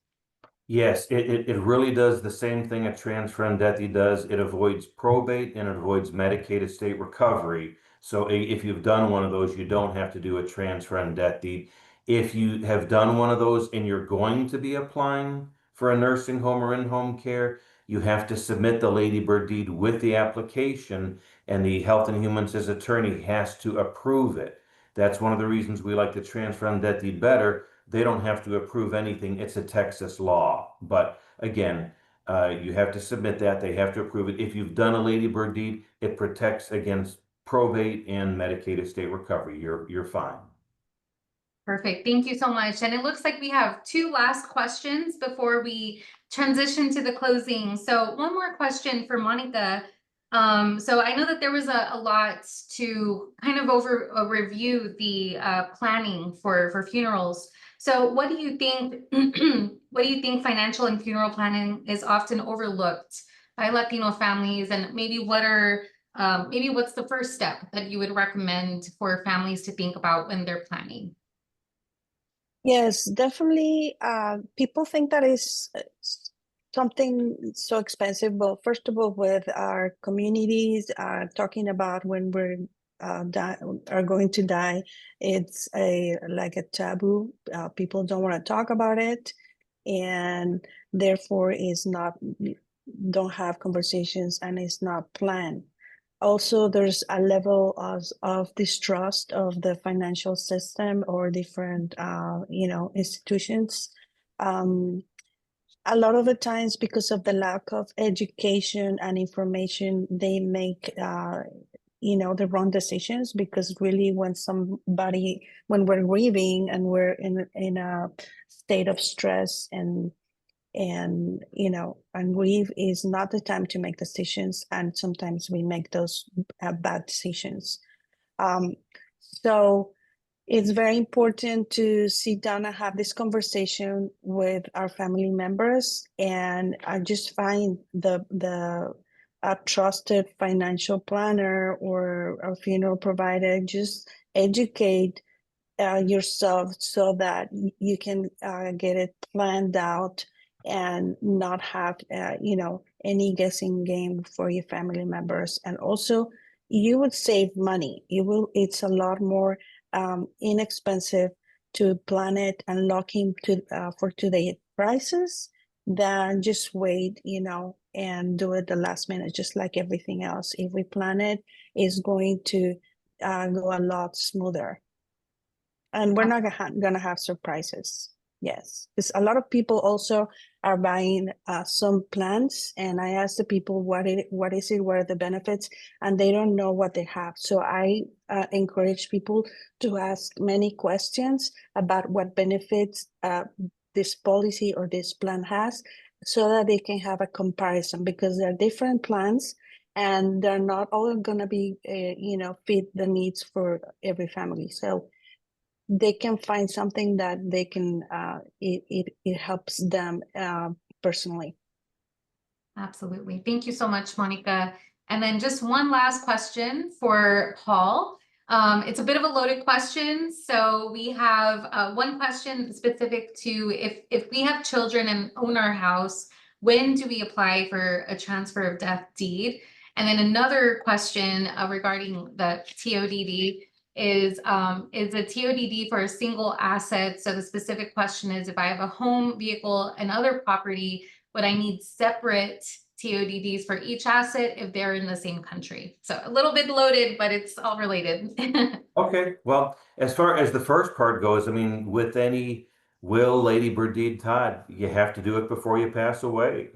Yes, it really does the same thing a transfer and death deed does. It avoids probate and it avoids Medicaid estate recovery. So if you've done one of those, you don't have to do a transfer and death deed. If you have done one of those and you're going to be applying for a nursing home or in-home care, you have to submit the ladybird deed with the application, and the Health and Human Services attorney has to approve it. That's one of the reasons we like the transfer and death deed better. They don't have to approve anything. It's a Texas law. But again, you have to submit that. They have to approve it. If you've done a ladybird deed, it protects against probate and Medicaid estate recovery. You're fine. Perfect. Thank you so much. And it looks like we have 2 last questions before we transition to the closing. So one more question for Monica. So I know that there was a lot to kind of review the planning for funerals. So what do you think, what do you think financial and funeral planning is often overlooked by Latino families? And maybe what's the first step that you would recommend for families to think about when they're planning? Yes, definitely. People think that is something so expensive. But first of all, with our communities talking about when we're are going to die, it's like a taboo. People don't want to talk about it, and therefore don't have conversations, and it's not planned. Also, there's a level of distrust of the financial system or different institutions. A lot of the times, because of the lack of education and information, they make the wrong decisions, because really when we're grieving and we're in a state of stress and grief is not the time to make decisions, and sometimes we make those bad decisions. So it's very important to sit down and have this conversation with our family members, and I just find a trusted financial planner or a funeral provider. Just educate yourself so that you can get it planned out and not have any guessing game for your family members. And also you would save money. It's a lot more inexpensive to plan it and lock in for today prices than just wait, and do it the last minute, just like everything else. If we plan it, it's going to go a lot smoother. And we're not gonna have surprises. Yes, because a lot of people also are buying some plans, and I ask the people what is it, what are the benefits, and they don't know what they have. So I encourage people to ask many questions about what benefits this policy or this plan has, so that they can have a comparison, because there are different plans and they're not all gonna be fit the needs for every family. So they can find something that they can it helps them personally. Absolutely. Thank you so much, Monica. And then just one last question for Paul. It's a bit of a loaded question. So we have one question specific to if we have children and own our house, when do we apply for a transfer of death deed? And then another question regarding the TODD is a TODD for a single asset. So the specific question is, if I have a home, vehicle, and other property, would I need separate TODDs for each asset if they're in the same country? So a little bit loaded, but it's all related. Okay, well, as far as the first part goes, I mean, with any will, Lady Bird Deed, Todd, you have to do it before you pass away.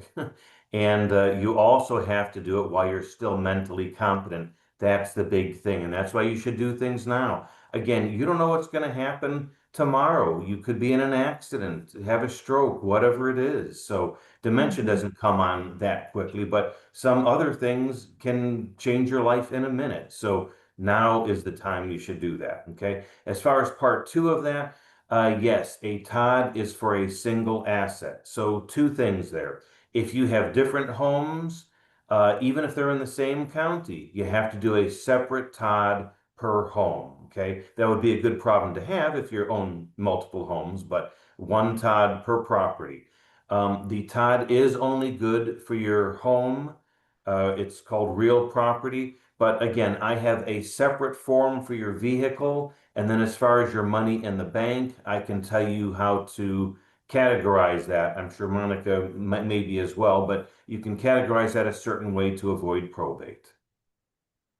And you also have to do it while you're still mentally competent. That's the big thing. And that's why you should do things now. Again, you don't know what's going to happen tomorrow. You could be in an accident, have a stroke, whatever it is. So dementia doesn't come on that quickly, but some other things can change your life in a minute. So now is the time you should do that. Okay. As far as part two of that, yes, a TOD is for a single asset. So two things there. If you have different homes, even if they're in the same county, you have to do a separate TOD per home. Okay. That would be a good problem to have if you own multiple homes, but one TOD per property. The TOD is only good for your home. It's called real property. But again, I have a separate form for your vehicle. And then as far as your money in the bank, I can tell you how to categorize that. I'm sure Monica maybe as well, but you can categorize that a certain way to avoid probate.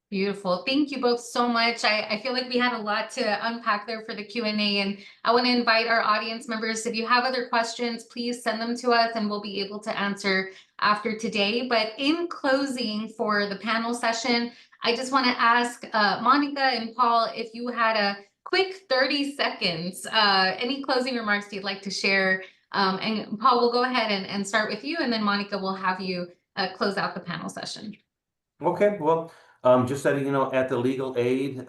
Beautiful. Thank you both so much. I feel like we had a lot to unpack there for the Q&A, and I want to invite our audience members, if you have other questions, please send them to us and we'll be able to answer after today. But in closing for the panel session, I just want to ask Monica and Paul, if you had a quick 30 seconds, any closing remarks you'd like to share. And Paul, we'll go ahead and start with you, and then Monica will have you close out the panel session. Okay, well, just so you know, at the legal aid,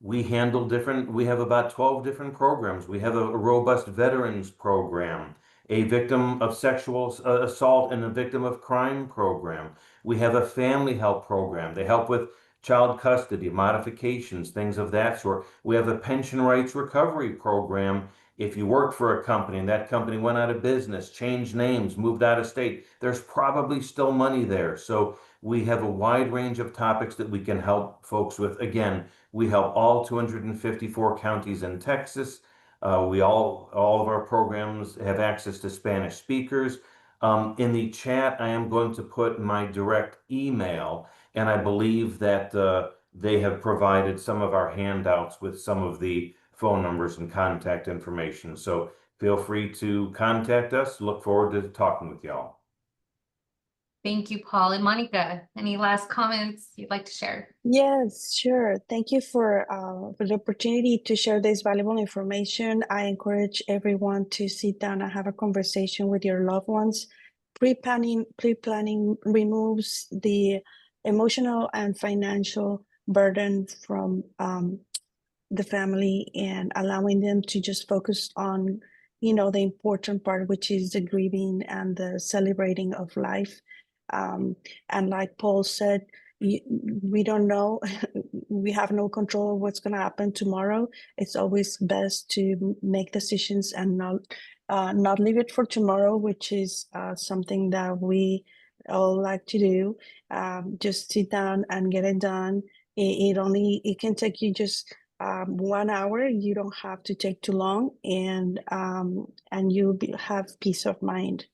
we have about 12 different programs. We have a robust veterans program, a victim of sexual assault and a victim of crime program. We have a family help program. They help with child custody, modifications, things of that sort. We have a pension rights recovery program. If you work for a company and that company went out of business, changed names, moved out of state, there's probably still money there. So we have a wide range of topics that we can help folks with. Again, we help all 254 counties in Texas. All of our programs have access to Spanish speakers. In the chat, I am going to put my direct email, and I believe that they have provided some of our handouts with some of the phone numbers and contact information. So feel free to contact us. Look forward to talking with y'all. Thank you, Paul. And Monica, any last comments you'd like to share? Yes, sure. Thank you for the opportunity to share this valuable information. I encourage everyone to sit down and have a conversation with your loved ones. Pre-planning removes the emotional and financial burden from the family, and allowing them to just focus on, the important part, which is the grieving and the celebrating of life. And like Paul said, we don't know, we have no control of what's going to happen tomorrow. It's always best to make decisions and not leave it for tomorrow, which is something that we all like to do. Just sit down and get it done, It can take you just 1 hour. You don't have to take too long, and you'll have peace of mind.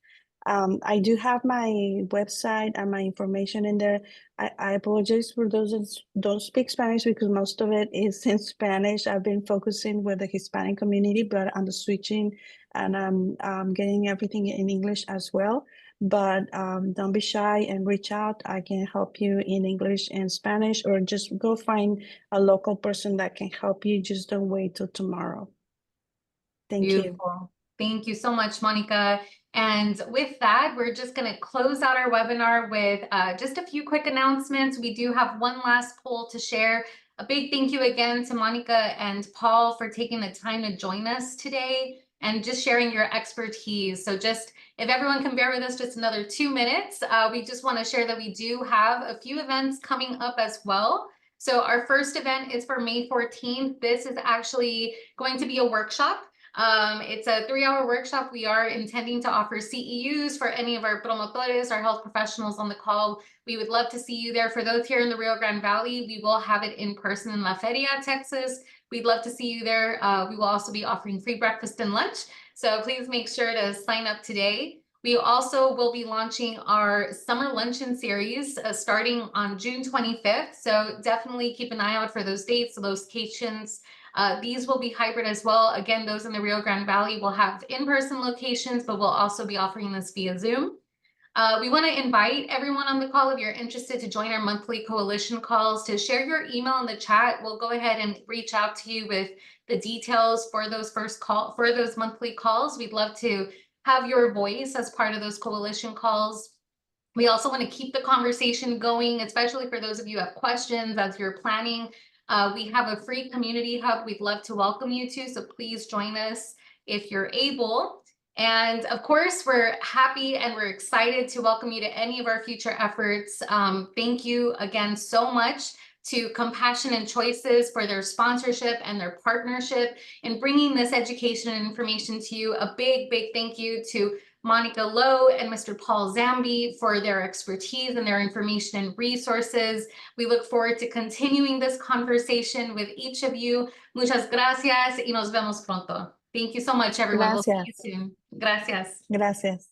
I do have my website and my information in there. I apologize for those that don't speak Spanish because most of it is in Spanish. I've been focusing with the Hispanic community, but I'm switching and I'm getting everything in English as well. But don't be shy and reach out. I can help you in English and Spanish, or just go find a local person that can help you. Just don't wait till tomorrow. Thank you. Beautiful. Thank you so much, Monica. And with that, we're just going to close out our webinar with just a few quick announcements. We do have one last poll to share. A big thank you again to Monica and Paul for taking the time to join us today and just sharing your expertise. So just, if everyone can bear with us just another 2 minutes, we just want to share that we do have a few events coming up as well. So our first event is for May 14th. This is actually going to be a workshop. It's a 3-hour workshop. We are intending to offer CEUs for any of our promotores, our health professionals on the call. We would love to see you there. For those here in the Rio Grande Valley, we will have it in person in La Feria, Texas. We'd love to see you there. We will also be offering free breakfast and lunch. So please make sure to sign up today. We also will be launching our summer luncheon series starting on June 25th. So definitely keep an eye out for those dates, those locations. These will be hybrid as well. Again, those in the Rio Grande Valley will have in-person locations, but we'll also be offering this via Zoom. We want to invite everyone on the call, if you're interested, to join our monthly coalition calls, to share your email in the chat. We'll go ahead and reach out to you with the details for those those monthly calls. We'd love to have your voice as part of those coalition calls. We also want to keep the conversation going, especially for those of you who have questions as you're planning. We have a free community hub we'd love to welcome you to, so please join us if you're able. And of course, we're happy and we're excited to welcome you to any of our future efforts. Thank you again so much to Compassion and Choices for their sponsorship and their partnership in bringing this education and information to you. A big, big thank you to Mónica Lowe and Mr. Paul Zambie for their expertise and their information and resources. We look forward to continuing this conversation with each of you. Muchas gracias y nos vemos pronto. Thank you so much, everyone. Gracias. We'll see you soon. Gracias. Gracias.